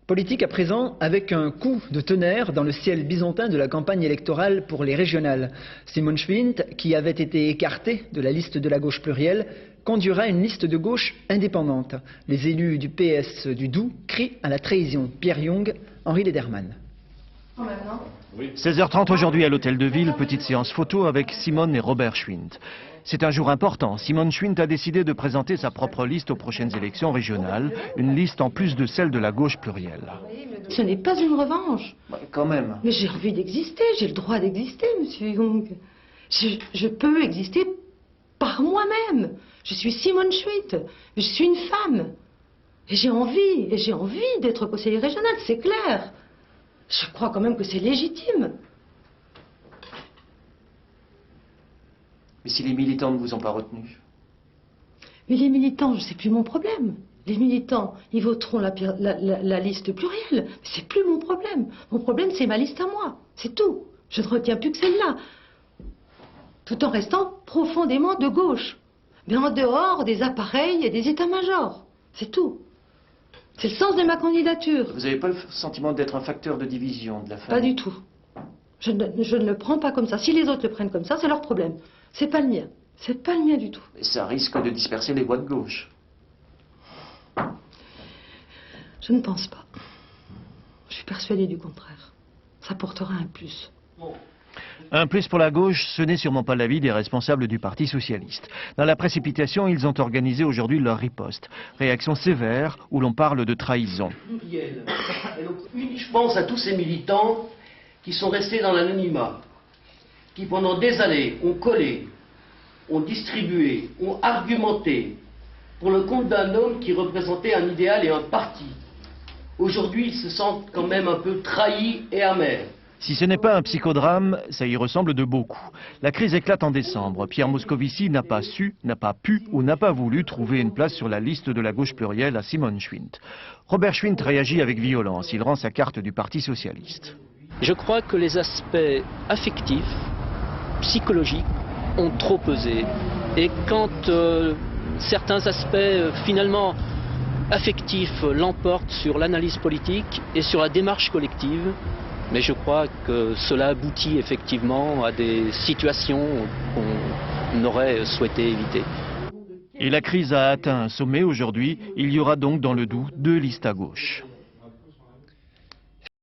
Politique à présent, avec un coup de tonnerre dans le ciel byzantin de la campagne électorale pour les régionales. Simon Schwindt, qui avait été écarté de la liste de la gauche plurielle, conduira une liste de gauche indépendante. Les élus du PS du Doubs crient à la trahison. Pierre Young, Henri Lederman. 16h30 aujourd'hui à l'hôtel de ville, petite séance photo avec Simone et Robert Schwindt. C'est un jour important. Simone Schwindt a décidé de présenter sa propre liste aux prochaines élections régionales, une liste en plus de celle de la gauche plurielle. Ce n'est pas une revanche. Quand même. Mais j'ai envie d'exister, j'ai le droit d'exister, monsieur Young. Je peux exister par moi-même. Je suis Simone Schwindt, je suis une femme. Et j'ai envie d'être conseillère régionale, c'est clair. Je crois quand même que c'est légitime. Mais si les militants ne vous ont pas retenu? Mais les militants, c'est plus mon problème. Les militants, ils voteront la liste plurielle. Mais c'est plus mon problème. Mon problème, c'est ma liste à moi. C'est tout. Je ne retiens plus que celle-là. Tout en restant profondément de gauche. Mais en dehors des appareils et des états-majors. C'est tout. C'est le sens de ma candidature. Vous n'avez pas le sentiment d'être un facteur de division de la famille? Pas du tout. Je ne le prends pas comme ça. Si les autres le prennent comme ça, c'est leur problème. C'est pas le mien. C'est pas le mien du tout. Et ça risque de disperser les voix de gauche. Je ne pense pas. Je suis persuadée du contraire. Ça portera un plus. Un plus pour la gauche, ce n'est sûrement pas l'avis des responsables du Parti socialiste. Dans la précipitation, ils ont organisé aujourd'hui leur riposte. Réaction sévère où l'on parle de trahison. Je pense à tous ces militants qui sont restés dans l'anonymat, qui pendant des années ont collé, ont distribué, ont argumenté pour le compte d'un homme qui représentait un idéal et un parti. Aujourd'hui, ils se sentent quand même un peu trahis et amers. Si ce n'est pas un psychodrame, ça y ressemble de beaucoup. La crise éclate en décembre. Pierre Moscovici n'a pas su, n'a pas pu ou n'a pas voulu trouver une place sur la liste de la gauche plurielle à Simone Schwindt. Robert Schwindt réagit avec violence. Il rend sa carte du Parti socialiste. Je crois que les aspects affectifs, psychologiques, ont trop pesé. Et quand certains aspects finalement affectifs l'emportent sur l'analyse politique et sur la démarche collective, mais je crois que cela aboutit effectivement à des situations qu'on aurait souhaité éviter. Et la crise a atteint un sommet aujourd'hui. Il y aura donc dans le Doubs 2 listes à gauche.